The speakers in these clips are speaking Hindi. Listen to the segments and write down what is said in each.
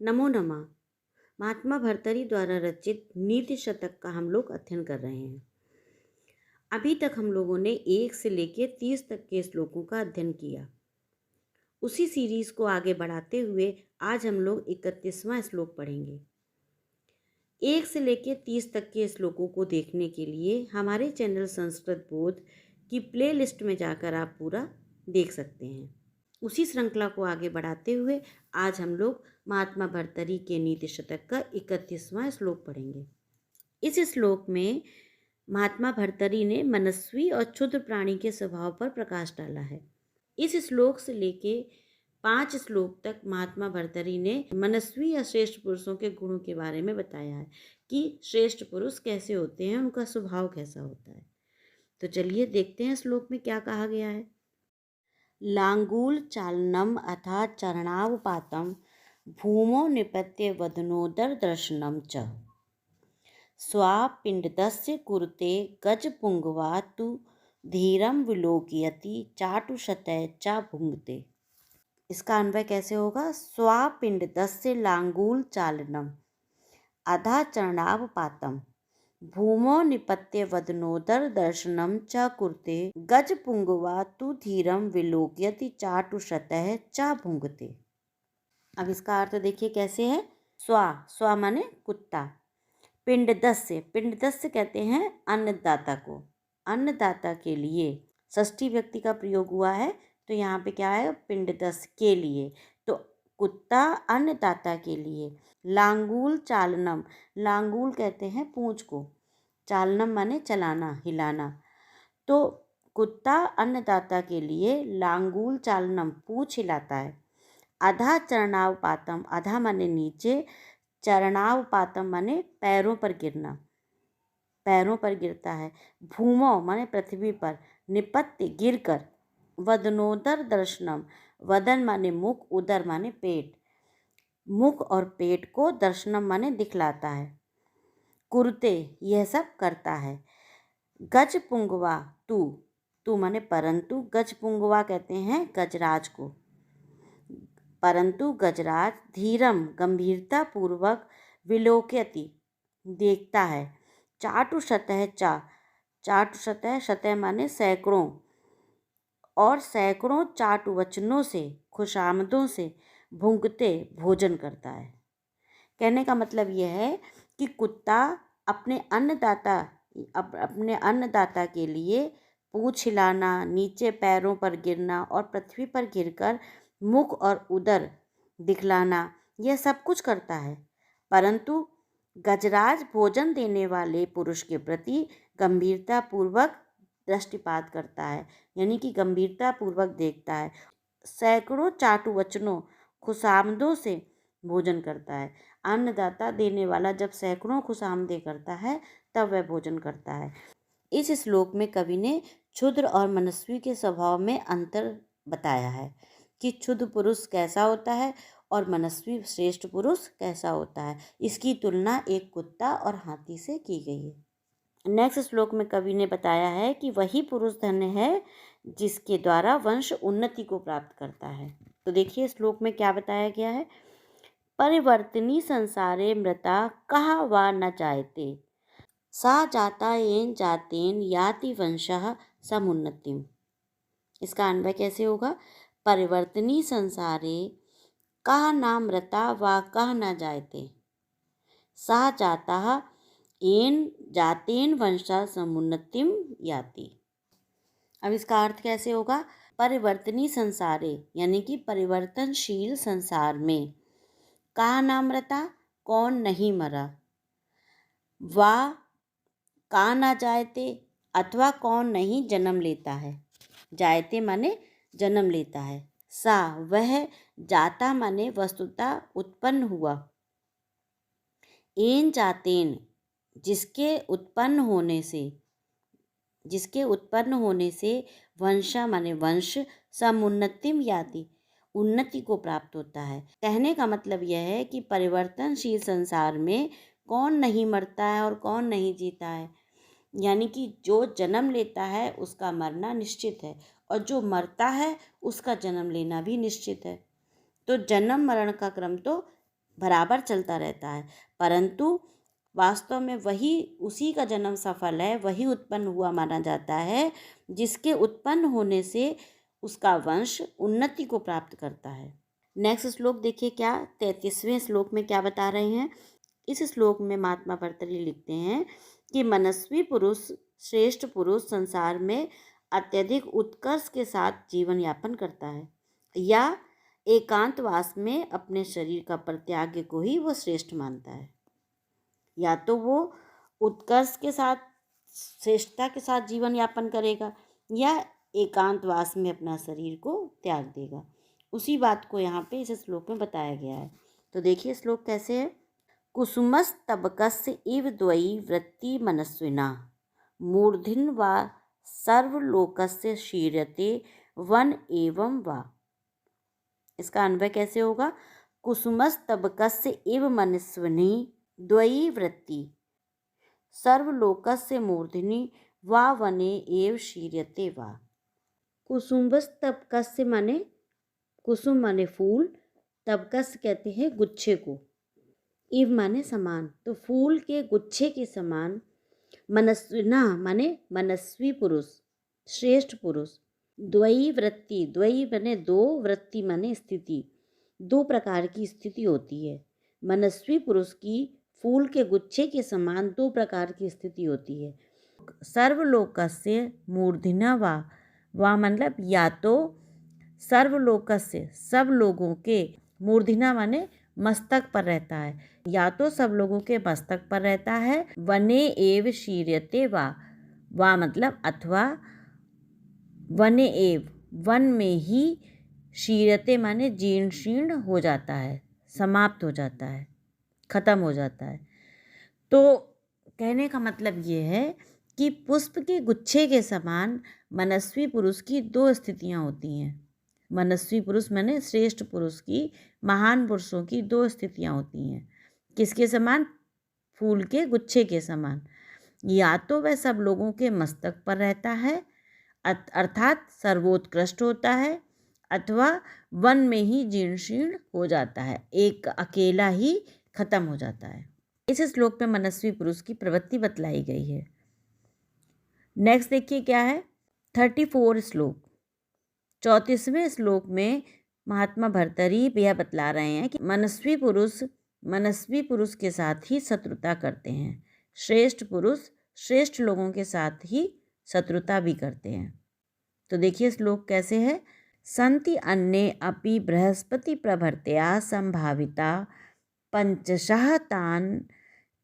नमो नमः। महात्मा भर्तृहरि द्वारा रचित नीति शतक का हम लोग अध्ययन कर रहे हैं। अभी तक हम लोगों ने 1 से लेकर 30 तक के श्लोकों का अध्ययन किया। उसी सीरीज को आगे बढ़ाते हुए आज हम लोग 31वां श्लोक पढ़ेंगे। 1 से लेकर 30 तक के श्लोकों को देखने के लिए हमारे चैनल संस्कृत बोध की प्लेलिस्ट में जाकर आप पूरा देख सकते हैं। उसी श्रृंखला को आगे बढ़ाते हुए आज हम लोग महात्मा भर्तृहरि के नीति शतक का 31वां श्लोक पढ़ेंगे। इस श्लोक में महात्मा भर्तृहरि ने मनस्वी और क्षुद्र प्राणी के स्वभाव पर प्रकाश डाला है। इस श्लोक से लेके 5 श्लोक तक महात्मा भर्तृहरि ने मनस्वी या श्रेष्ठ पुरुषों के गुणों के बारे में बताया है कि श्रेष्ठ पुरुष कैसे होते हैं, उनका स्वभाव कैसा होता है। तो चलिए देखते हैं श्लोक में क्या कहा गया है। लांगूल चालनम अथा चरणावपातम भूमौ निपत्य वदनोदर दर्शनम च स्वापिंडदस्य कुरुते गजपुंगवा तु धीरम विलोकयति चाटुशतय च भुंगते। इसका अन्वय कैसे होगा? स्वापिंडदस्य लांगूल चालनम अधा चरणावपातम भूमौ निपत्य वदनोदर दर्शनम च कुरुते गजपुंगवा तु धीरम विलोकयति चाटुशतः च भुंगते। अब इसका अर्थ देखिए कैसे है। स्वा माने कुत्ता, पिंडदस्य कहते हैं अन्नदाता को। अन्नदाता के लिए षष्ठी व्यक्ति का प्रयोग हुआ है, तो यहाँ पे क्या है? पिंडदस्य के लिए, तो कुत्ता अन्नदाता के लिए। लांगूल चालनम, लांगूल कहते हैं पूंछ को, चालनम माने चलाना, हिलाना। तो कुत्ता अन्नदाता के लिए लांगूल चालनम पूंछ हिलाता है। अधा चरणावपातम, अधा माने नीचे, चरणावपातम माने पैरों पर गिरना, पैरों पर गिरता है। भूमौ माने पृथ्वी पर, निपत्य गिरकर, वदनोदर दर्शनम, वदन माने मुख, उदर माने पेट, मुख और पेट को दर्शनम माने दिखलाता है। कुरुते यह सब करता है। गजपुंगवा तू माने परंतु, गजपुंगवा कहते हैं गजराज को, परंतु गजराज धीरम गंभीरता पूर्वक विलोकयति देखता है। चाटुशतः चाटुशतः, शतः माने सैकड़ों, और सैकड़ों चाटुवचनों से, खुशामदों से भुंगते भोजन करता है। कहने का मतलब यह है कि कुत्ता अपने अन्नदाता के लिए पूंछ हिलाना, नीचे पैरों पर गिरना और पृथ्वी पर गिरकर मुख और उदर दिखलाना, यह सब कुछ करता है। परंतु गजराज भोजन देने वाले पुरुष के प्रति गंभीरता पूर्वक दृष्टिपात करता है, यानी कि गंभीरता पूर्वक देखता है। सैकड़ों चाटुवचनों, खुशामदों से भोजन करता है। अन्नदाता देने वाला जब सैकड़ों खुशामदें करता है तब वह भोजन करता है। इस श्लोक में कवि ने क्षुद्र और मनस्वी के स्वभाव में अंतर बताया है कि क्षुद्र पुरुष कैसा होता है और मनस्वी श्रेष्ठ पुरुष कैसा होता है। इसकी तुलना एक कुत्ता और हाथी से की गई है। नेक्स्ट श्लोक में कवि ने बताया है कि वही पुरुष धन्य है जिसके द्वारा वंश उन्नति को प्राप्त करता है। तो देखिए श्लोक में क्या बताया गया है। परिवर्तनी संसारे मृता कहा वा न जायते सा जाता येन जातेन याति वंशः समुन्नतिम। इसका अन्वय कैसे होगा? परिवर्तनी संसारे कह नामृता वा कह न जायते सा जाता येन जातेन वंशा समुन्नतिम याति। अब इसका अर्थ कैसे होगा? परिवर्तनी संसारे यानी कि परिवर्तनशील संसार में, कहा नामृता कौन नहीं मरा, वा का ना जायते अथवा कौन नहीं जन्म लेता है। जायते माने जन्म लेता है, सा वह, जाता माने वस्तुतः उत्पन्न हुआ, एन जातेन जिसके उत्पन्न होने से, वंशा माने वंश, समुन्नतिम याति उन्नति को प्राप्त होता है। कहने का मतलब यह है कि परिवर्तनशील संसार में कौन नहीं मरता है और कौन नहीं जीता है, यानी कि जो जन्म लेता है उसका मरना निश्चित है और जो मरता है उसका जन्म लेना भी निश्चित है। तो जन्म मरण का क्रम तो बराबर चलता रहता है, परंतु वास्तव में वही उसी का जन्म सफल है, वही उत्पन्न हुआ माना जाता है जिसके उत्पन्न होने से उसका वंश उन्नति को प्राप्त करता है। नेक्स्ट श्लोक देखिए, क्या 33वें श्लोक में क्या बता रहे हैं। इस श्लोक में महात्मा भर्तृहरि लिखते हैं कि मनस्वी पुरुष, श्रेष्ठ पुरुष संसार में अत्यधिक उत्कर्ष के साथ जीवन यापन करता है, या एकांतवास में अपने शरीर का परित्याग को ही वो श्रेष्ठ मानता है। या तो वो उत्कर्ष के साथ, श्रेष्ठता के साथ जीवन यापन करेगा, या एकांतवास में अपना शरीर को त्याग देगा। उसी बात को यहाँ पे इस श्लोक में बताया गया है। तो देखिए श्लोक कैसे है। कुसुमस्तबकस्य इव द्वयी वृत्ति मनस्विना मूर्धिन वा सर्वलोकस्य शीर्यते वन एवं वा। इसका अन्वय कैसे होगा। कुसुमस्तबकस्य इव मनस्विनी द्वयी वृत्ति सर्वलोकस्य मूर्धिनी वा वने एव शीर्यते वा। कुसुमस्तबकस्य माने, कुसुम माने फूल, तबकस कहते हैं गुच्छे को, इव माने समान, तो फूल के गुच्छे के समान, मनस्विना माने मनस्वी पुरुष, श्रेष्ठ पुरुष, द्वयी वृत्ति, द्वयी माने दो, वृत्ति माने स्थिति, दो प्रकार की स्थिति होती है। मनस्वी पुरुष की फूल के गुच्छे के समान दो प्रकार की स्थिति होती है। सर्वलोकस्य मूर्धिना वा मतलब या तो सर्वलोकस्य सब लोगों के, मूर्धिना माने मस्तक पर रहता है, या तो सब लोगों के मस्तक पर रहता है। वने एव शीर्यते वा मतलब अथवा, वने एव वन में ही, शीर्यते माने जीर्ण शीर्ण हो जाता है, समाप्त हो जाता है, खत्म हो जाता है। तो कहने का मतलब ये है कि पुष्प के गुच्छे के समान मनस्वी पुरुष की दो स्थितियां होती हैं। मनस्वी पुरुष माने श्रेष्ठ पुरुष की, महान पुरुषों की दो स्थितियां होती हैं। किसके समान। फूल के गुच्छे के समान। या तो वह सब लोगों के मस्तक पर रहता है अर्थात सर्वोत्कृष्ट होता है, अथवा वन में ही जीर्ण शीर्ण हो जाता है, एक अकेला ही खत्म हो जाता है। इस श्लोक में मनस्वी पुरुष की प्रवृत्ति बतलाई गई है। नेक्स्ट देखिए क्या है 34 श्लोक। 34वें श्लोक में महात्मा भर्तृहरि यह बतला रहे हैं कि मनस्वी पुरुष के साथ ही शत्रुता करते हैं, श्रेष्ठ पुरुष श्रेष्ठ लोगों के साथ ही शत्रुता भी करते हैं। तो देखिए श्लोक कैसे है। संति अन्ये अपि बृहस्पति प्रभृत्या संभाविता पंचशः तान्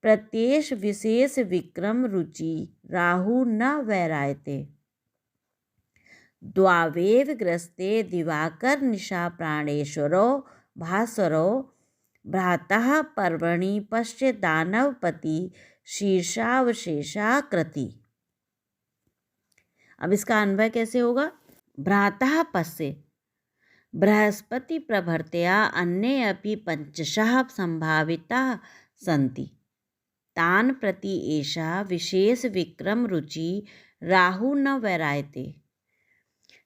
प्रत्येष विशेष विक्रम रुचि राहु न वैरायते द्वावेव ग्रस्ते दिवाकर निशा प्राणेश्वरो भास्वरो भ्रातः पर्वणि पश्य दानवपति शीर्षावशेषाकृति। अब इसका अन्वय कैसे होगा। भ्रातः पश्य बृहस्पति प्रभृत्या अन्ये अपि पंचशः संभाविताः सन्ति तान् प्रति एषा विशेष विक्रम रुचि राहु न वैरायते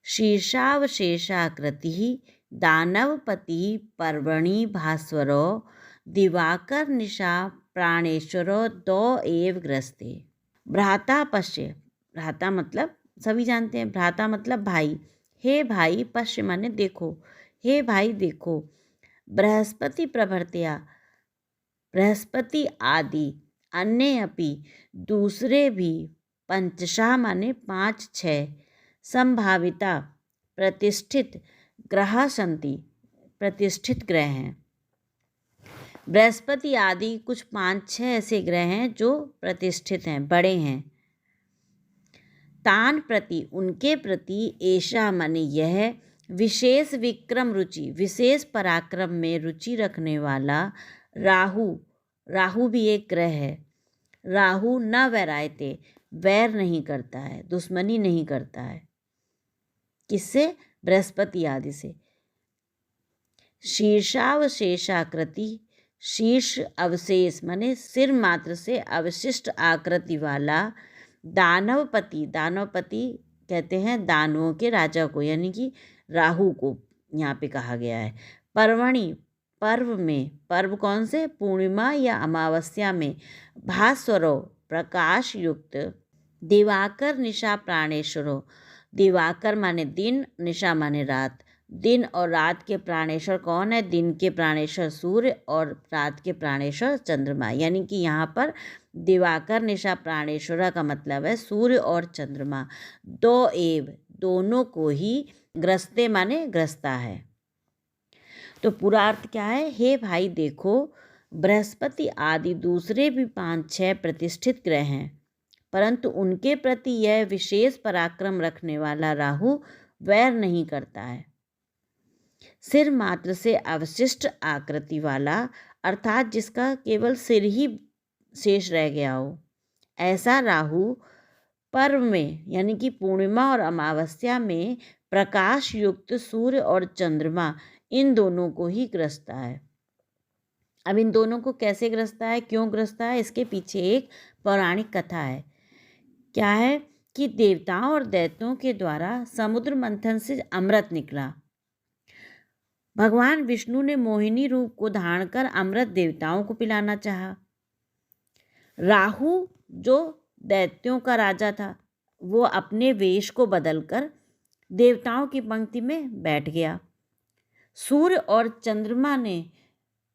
शीर्षावशेषाकृतिः दानवपति पर्वणि भास्वरो दिवाकर निशा प्राणेश्वरो दो एव ग्रस्ते। भ्राता पश्य, भ्राता मतलब सभी जानते हैं, भ्राता मतलब भाई। हे भाई, पश्य माने देखो, हे भाई देखो। बृहस्पति प्रभृत्या बृहस्पति आदि, अन्य अपि दूसरे भी, पंचशः माने 5-6, संभाविता प्रतिष्ठित ग्रह संति, प्रतिष्ठित ग्रह हैं। बृहस्पति आदि कुछ 5-6 ऐसे ग्रह हैं जो प्रतिष्ठित हैं, बड़े हैं। तान प्रति उनके प्रति, ऐशा माने यह, विशेष विक्रम रुचि विशेष पराक्रम में रुचि रखने वाला राहु, राहु भी एक ग्रह है। राहु न वैरायते वैर नहीं करता है, दुश्मनी नहीं करता है। किससे। बृहस्पति आदि से। शीर्षावशेषाकृति, शीर्ष अवशेष माने सिर मात्र से अवशिष्ट आकृति वाला दानवपति, दानवपति कहते हैं दानवों के राजा को, यानी कि राहु को यहाँ पे कहा गया है। पर्वणि, पर्व में, पर्व कौन से, पूर्णिमा या अमावस्या में, भास्वरो प्रकाश युक्त, दिवाकर निशा प्राणेश्वरो, दिवाकर माने दिन, निशा माने रात, दिन और रात के प्राणेश्वर कौन है, दिन के प्राणेश्वर सूर्य और रात के प्राणेश्वर चंद्रमा। यानी कि यहाँ पर दिवाकर निशा प्राणेश्वरा का मतलब है सूर्य और चंद्रमा, दो एव दोनों को ही, ग्रस्ते माने ग्रस्ता है। तो पूरा अर्थ क्या है, हे भाई देखो, बृहस्पति आदि दूसरे भी 5-6 प्रतिष्ठित ग्रह हैं, परंतु उनके प्रति यह विशेष पराक्रम रखने वाला राहु वैर नहीं करता है। सिर मात्र से अवशिष्ट आकृति वाला, अर्थात जिसका केवल सिर ही शेष रह गया हो, ऐसा राहु पर्व में यानी कि पूर्णिमा और अमावस्या में प्रकाश युक्त सूर्य और चंद्रमा इन दोनों को ही ग्रसता है। अब इन दोनों को कैसे ग्रसता है, क्यों ग्रसता है, इसके पीछे एक पौराणिक कथा है। क्या है कि देवताओं और दैत्यों के द्वारा समुद्र मंथन से अमृत निकला। भगवान विष्णु ने मोहिनी रूप को धारण कर अमृत देवताओं को पिलाना चाहा। राहु जो दैत्यों का राजा था, वो अपने वेश को बदलकर देवताओं की पंक्ति में बैठ गया। सूर्य और चंद्रमा ने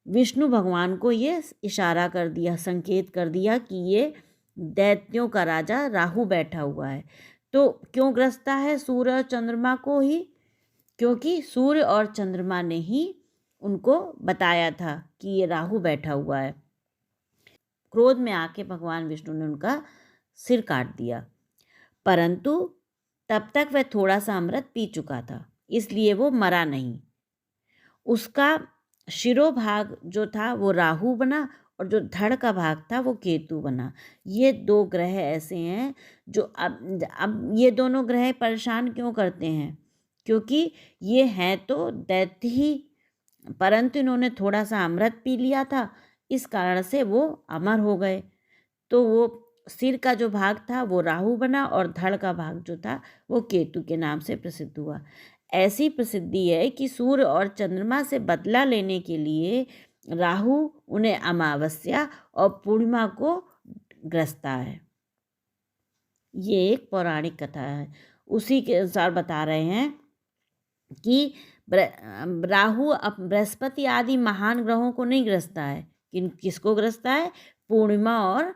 विष्णु भगवान को ये इशारा कर दिया, संकेत कर दिया कि ये दैत्यों का राजा राहु बैठा हुआ है। तो क्यों ग्रसता है सूर्य और चंद्रमा को ही, क्योंकि सूर्य और चंद्रमा ने ही उनको बताया था कि ये राहु बैठा हुआ है। क्रोध में आके भगवान विष्णु ने उनका सिर काट दिया, परंतु तब तक वह थोड़ा सा अमृत पी चुका था, इसलिए वो मरा नहीं। उसका शिरोभाग जो था वो राहु बना और जो धड़ का भाग था वो केतु बना। ये दो ग्रह ऐसे हैं जो अब ये दोनों ग्रह परेशान क्यों करते हैं, क्योंकि ये हैं तो दैत्य ही, परंतु इन्होंने थोड़ा सा अमृत पी लिया था, इस कारण से वो अमर हो गए। तो वो सिर का जो भाग था वो राहु बना और धड़ का भाग जो था वो केतु के नाम से प्रसिद्ध हुआ। ऐसी प्रसिद्धि है कि सूर्य और चंद्रमा से बदला लेने के लिए राहु उन्हें अमावस्या और पूर्णिमा को ग्रसता है। ये एक पौराणिक कथा है। उसी के अनुसार बता रहे हैं कि राहु बृहस्पति आदि महान ग्रहों को नहीं ग्रसता है, किसको ग्रसता है, पूर्णिमा और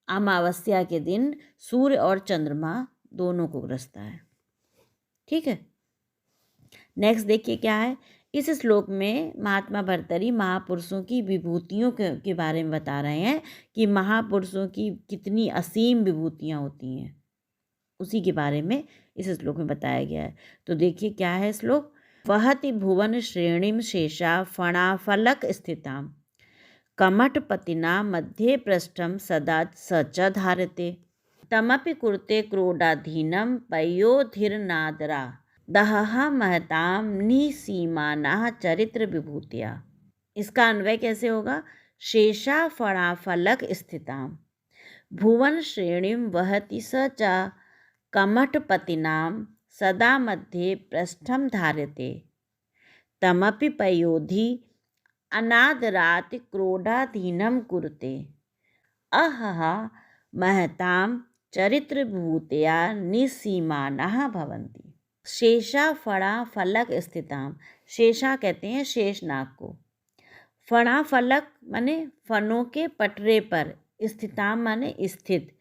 अमावस्या के दिन सूर्य और चंद्रमा दोनों को ग्रसता है। ठीक है, नेक्स्ट देखिए क्या है। इस श्लोक में महात्मा भर्तृहरि महापुरुषों की विभूतियों के बारे में बता रहे हैं कि महापुरुषों की कितनी असीम विभूतियाँ होती हैं, उसी के बारे में इस श्लोक में बताया गया है। तो देखिए क्या है श्लोक, वहति भुवन श्रेणीम शेषा फणाफलक स्थिताम कमठपतिना मध्ये पृष्ठम सदा स च धारते तमपि कुरुते क्रोडाधीनम पयोधिर्नादरा दहहा महताम निसीमाना चरित्र विभूतिया। इसका अन्वय कैसे होगा, शेषा फणाफलक स्थिताम भुवन श्रेणीम वहति स च कमठपतिनाम सदा मध्ये पृष्ठम धार्यते तमपि पयोधि अनादरात क्रोधाधीनम कुरुते अहहा महताम चरित्र विभूतिया निसीमाना भवन्ति। शेषा फणा फलक स्थिताम, शेषा कहते हैं शेषनाग को, फणा फलक माने फणों के पटरे पर, स्थिताम माने स्थित,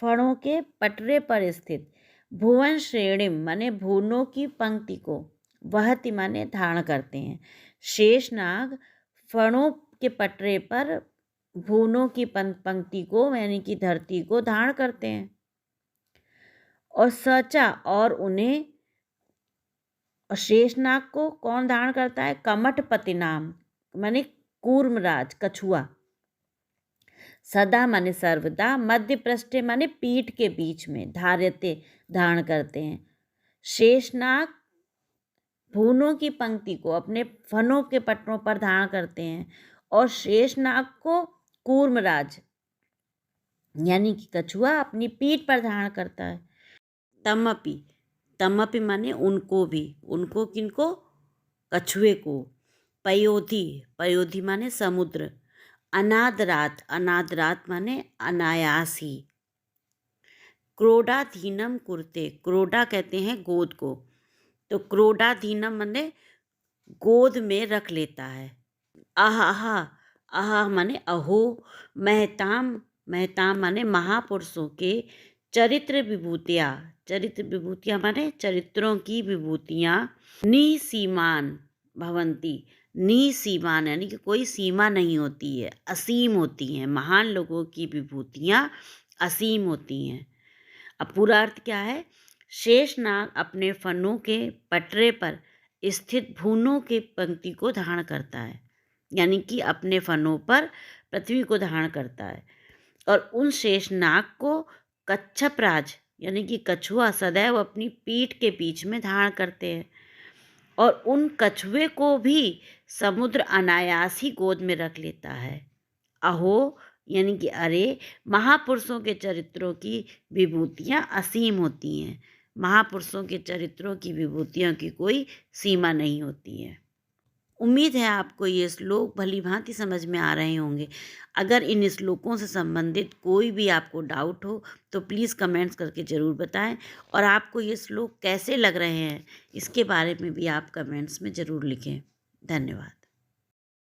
फणों के पटरे पर स्थित, भुवन श्रेणीम माने भुवनों की पंक्ति को, वहति माने धारण करते हैं, शेषनाग फणों के पटरे पर भुवनों की पंक्ति को यानी कि धरती को धारण करते हैं, और सचा और उन्हें, और शेषनाग को कौन धारण करता है, कमठपति नाम माने कूर्मराज कछुआ, सदा माने सर्वदा, मध्य पृष्ठे माने पीठ के बीच में, धार्यते धारण करते हैं। शेषनाग भुवनों की पंक्ति को अपने फनों के पटरों पर धारण करते हैं, और शेषनाग को कूर्मराज यानी कि कछुआ अपनी पीठ पर धारण करता है। तमपि, तमपि माने उनको भी, उनको किनको, कछुए को, पयोधि, पयोधि माने समुद्र। अनादरात, अनादरात माने अनायास ही। क्रोडाधीनम कुरते, क्रोडा कहते हैं गोद को, तो क्रोडाधीनम माने गोद में रख लेता है। आहा, आहा माने अहो। महताम, महताम माने महापुरुषों के चरित्र विभूतियाँ, चरित्र विभूतियाँ माने चरित्रों की विभूतियाँ निसीमान भवंती, निसीमान यानी कि कोई सीमा नहीं होती है, असीम होती हैं। महान लोगों की विभूतियाँ असीम होती हैं। अब पूरा अर्थ क्या है? शेषनाग अपने फनों के पटरे पर स्थित भूनों की पंक्ति को धारण करता है, यानी कि अपने फनों पर पृथ्वी को धारण करता है। और उन शेषनाग को कच्छपराज यानी कि कछुआ सदैव अपनी पीठ के बीच में धारण करते हैं, और उन कछुए को भी समुद्र अनायास ही गोद में रख लेता है। अहो यानी कि अरे, महापुरुषों के चरित्रों की विभूतियाँ असीम होती हैं। महापुरुषों के चरित्रों की विभूतियों की कोई सीमा नहीं होती है। उम्मीद है आपको ये श्लोक भली भांति समझ में आ रहे होंगे। अगर इन श्लोकों से संबंधित कोई भी आपको डाउट हो तो प्लीज़ कमेंट्स करके ज़रूर बताएं, और आपको ये श्लोक कैसे लग रहे हैं इसके बारे में भी आप कमेंट्स में ज़रूर लिखें। धन्यवाद।